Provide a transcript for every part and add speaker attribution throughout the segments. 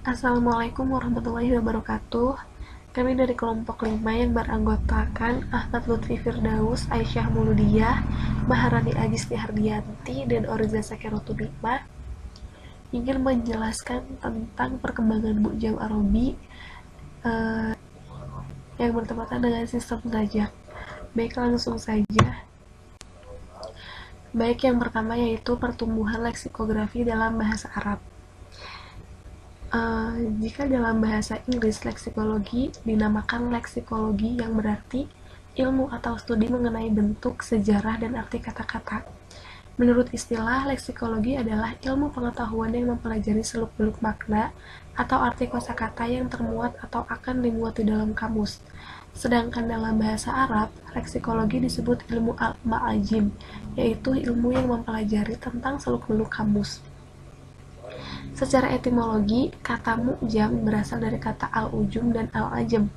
Speaker 1: Assalamualaikum warahmatullahi wabarakatuh. Kami dari kelompok 5 yang beranggotakan Ahmad Lutfi Firdaus, Aisyah Muludiah, Maharani Agisti Hardianti, dan Oriza Sakerotudikma ingin menjelaskan tentang perkembangan Mu'jam Arabi yang bertepatan dengan sistem sajak. Baik, langsung saja. Baik, yang pertama yaitu pertumbuhan leksikografi dalam bahasa Arab. Jika dalam bahasa Inggris leksikologi dinamakan leksikologi yang berarti ilmu atau studi mengenai bentuk, sejarah, dan arti kata-kata. Menurut istilah, leksikologi adalah ilmu pengetahuan yang mempelajari seluk-beluk makna atau arti kosakata yang termuat atau akan dimuat di dalam kamus. Sedangkan dalam bahasa Arab, leksikologi disebut ilmu al-ma'ajim, yaitu ilmu yang mempelajari tentang seluk-beluk kamus. Secara etimologi, kata mu'jam berasal dari kata al-ujum dan al-ajam,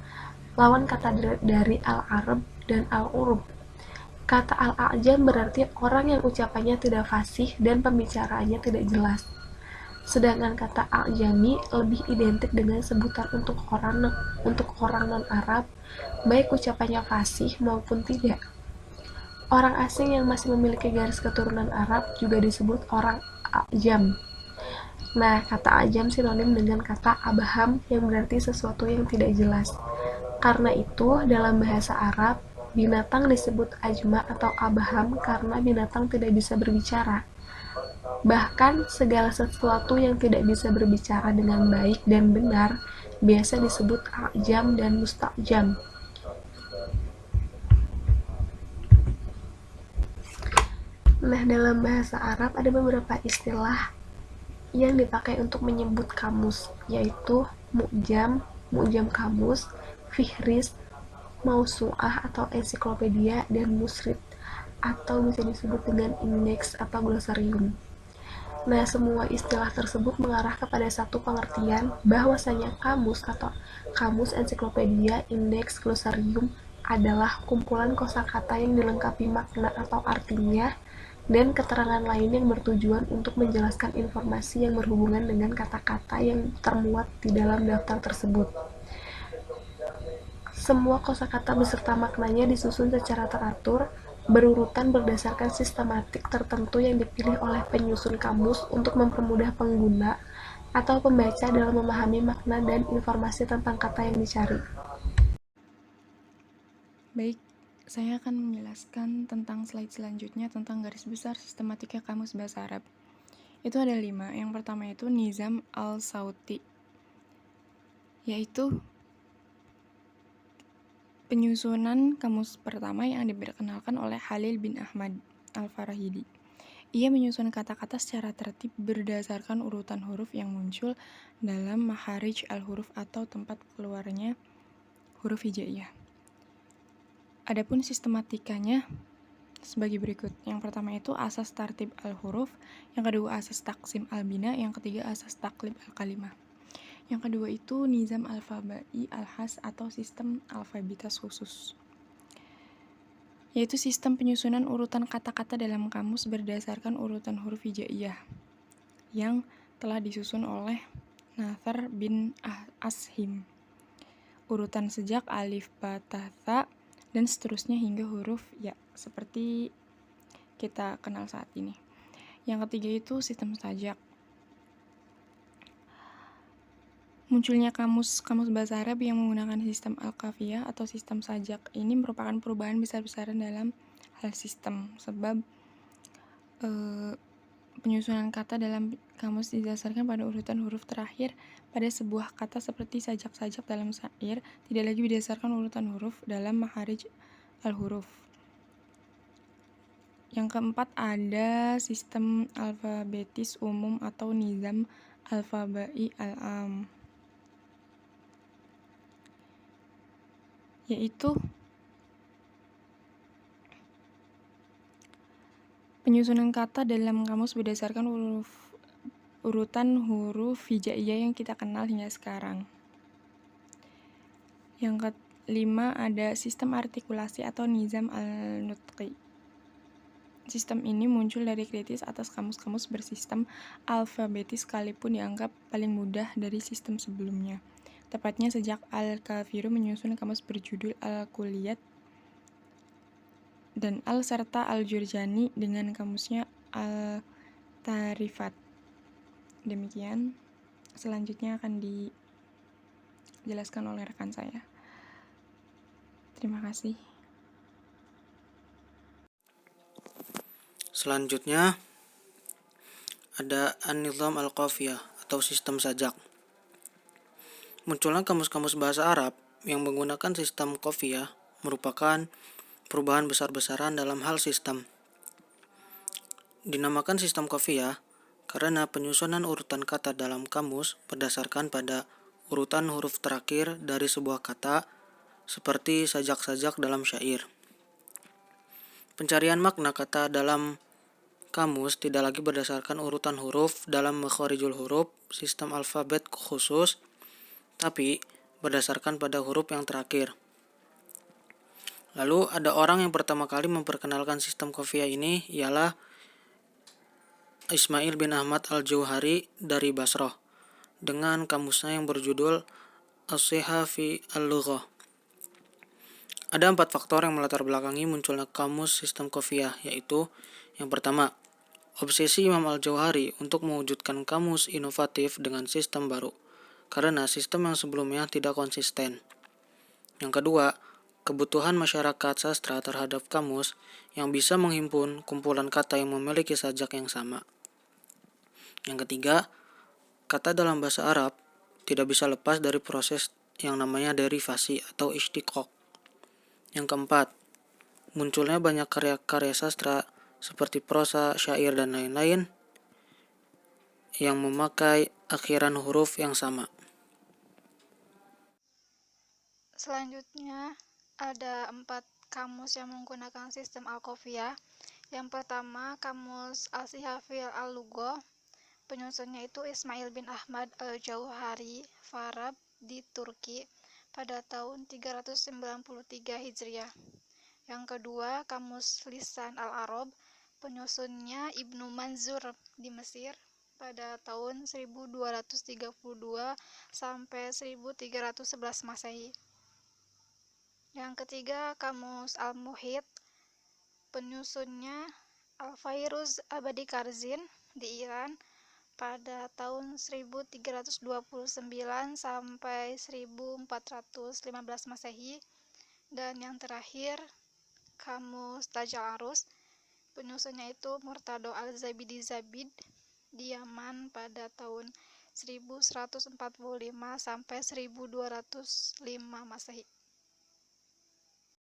Speaker 1: lawan kata dari al-arab dan al-urub. Kata al-ajam berarti orang yang ucapannya tidak fasih dan pembicaraannya tidak jelas. Sedangkan kata al-jami lebih identik dengan sebutan untuk orang non-Arab, baik ucapannya fasih maupun tidak. Orang asing yang masih memiliki garis keturunan Arab juga disebut orang ajam. Nah, kata ajam sinonim dengan kata abham yang berarti sesuatu yang tidak jelas. Karena itu, dalam bahasa Arab, binatang disebut ajma atau abham karena binatang tidak bisa berbicara. Bahkan, segala sesuatu yang tidak bisa berbicara dengan baik dan benar biasa disebut ajam dan mustajam. Nah, dalam bahasa Arab ada beberapa istilah yang dipakai untuk menyebut kamus, yaitu mu'jam, mu'jam kamus, fihris, mausu'ah atau ensiklopedia, dan musrid atau bisa disebut dengan indeks atau glosarium. Nah, semua istilah tersebut mengarah kepada satu pengertian bahwasanya kamus atau kamus, ensiklopedia, indeks, glosarium adalah kumpulan kosakata yang dilengkapi makna atau artinya dan keterangan lain yang bertujuan untuk menjelaskan informasi yang berhubungan dengan kata-kata yang termuat di dalam daftar tersebut. Semua kosakata beserta maknanya disusun secara teratur, berurutan berdasarkan sistematik tertentu yang dipilih oleh penyusun kamus untuk mempermudah pengguna atau pembaca dalam memahami makna dan informasi tentang kata yang dicari.
Speaker 2: Baik, saya akan menjelaskan tentang slide selanjutnya tentang garis besar sistematika kamus bahasa Arab. Itu ada 5. Yang pertama itu Nizam al-Sauti, yaitu penyusunan kamus pertama yang diperkenalkan oleh Khalil bin Ahmad al-Farahidi. Ia menyusun kata-kata secara tertib berdasarkan urutan huruf yang muncul dalam makharij al-huruf atau tempat keluarnya huruf hijaiyah. Adapun sistematikanya sebagai berikut. Yang pertama itu asas tartib al-huruf, yang kedua asas taksim al-bina, yang ketiga asas taklib al-kalimah. Yang kedua itu nizam alfabai al-has atau sistem alfabetas khusus, yaitu sistem penyusunan urutan kata-kata dalam kamus berdasarkan urutan huruf hijaiyah yang telah disusun oleh Nathar bin Ashim. Urutan sejak alif, ba, ta, tha, dan seterusnya hingga huruf ya, seperti kita kenal saat ini. Yang ketiga itu sistem sajak. Munculnya kamus bahasa Arab yang menggunakan sistem al-kafiyah atau sistem sajak ini merupakan perubahan besar-besaran dalam hal sistem, sebab penyusunan kata dalam kamus didasarkan pada urutan huruf terakhir pada sebuah kata seperti sajak-sajak dalam syair, tidak lagi berdasarkan urutan huruf dalam makharij al-huruf. Yang keempat ada sistem alfabetis umum atau nizam alfabai al-am, yaitu penyusunan kata dalam kamus berdasarkan urutan huruf hijaiyah yang kita kenal hingga sekarang. Yang kelima ada sistem artikulasi atau nizam al-nutqi. Sistem ini muncul dari kritis atas kamus-kamus bersistem alfabetis sekalipun dianggap paling mudah dari sistem sebelumnya. Tepatnya sejak Al-Kafiru menyusun kamus berjudul Al-Kulliyat dan Al serta Al-Jurjani dengan kamusnya Al-Tarifat. Demikian, selanjutnya akan dijelaskan oleh rekan saya. Terima kasih.
Speaker 3: Selanjutnya ada An-Nizam Al-Qafiyah atau sistem sajak. Munculnya kamus-kamus bahasa Arab yang menggunakan sistem qafiyah merupakan perubahan besar-besaran dalam hal sistem. Dinamakan sistem qafiyah karena penyusunan urutan kata dalam kamus berdasarkan pada urutan huruf terakhir dari sebuah kata seperti sajak-sajak dalam syair. Pencarian makna kata dalam kamus tidak lagi berdasarkan urutan huruf dalam makharijul huruf, sistem alfabet khusus, tapi berdasarkan pada huruf yang terakhir. Lalu ada orang yang pertama kali memperkenalkan sistem qafiyah ini ialah Ismail bin Ahmad al-Jauhari dari Basrah dengan kamusnya yang berjudul As-Sihah fi al-Lughah. Ada 4 faktor yang melatar belakangi munculnya kamus sistem qafiyah, yaitu yang pertama, obsesi Imam al-Jauhari untuk mewujudkan kamus inovatif dengan sistem baru, karena sistem yang sebelumnya tidak konsisten. Yang kedua, kebutuhan masyarakat sastra terhadap kamus yang bisa menghimpun kumpulan kata yang memiliki sajak yang sama. Yang ketiga, kata dalam bahasa Arab tidak bisa lepas dari proses yang namanya derivasi atau istiqaq. Yang keempat, munculnya banyak karya-karya sastra seperti prosa, syair, dan lain-lain yang memakai akhiran huruf yang sama.
Speaker 4: Selanjutnya ada 4 kamus yang menggunakan sistem Al-Qafiyah. Yang pertama, kamus Al-Sihah fi al-Lughah. Penyusunnya itu Ismail bin Ahmad al-Jauhari, Farab di Turki pada tahun 393 Hijriah. Yang kedua, kamus Lisan al-Arab. Penyusunnya Ibnu Manzur di Mesir pada tahun 1232 sampai 1311 Masehi. Yang ketiga, kamus Al-Muhit. Penyusunnya Al-Fairuz Abadi Karzin di Iran pada tahun 1329 sampai 1415 Masehi. Dan yang terakhir, kamus Tajal Arus. Penyusunnya itu Murtado Al-Zabidi Zabid di Yaman pada tahun 1145 sampai 1205 Masehi.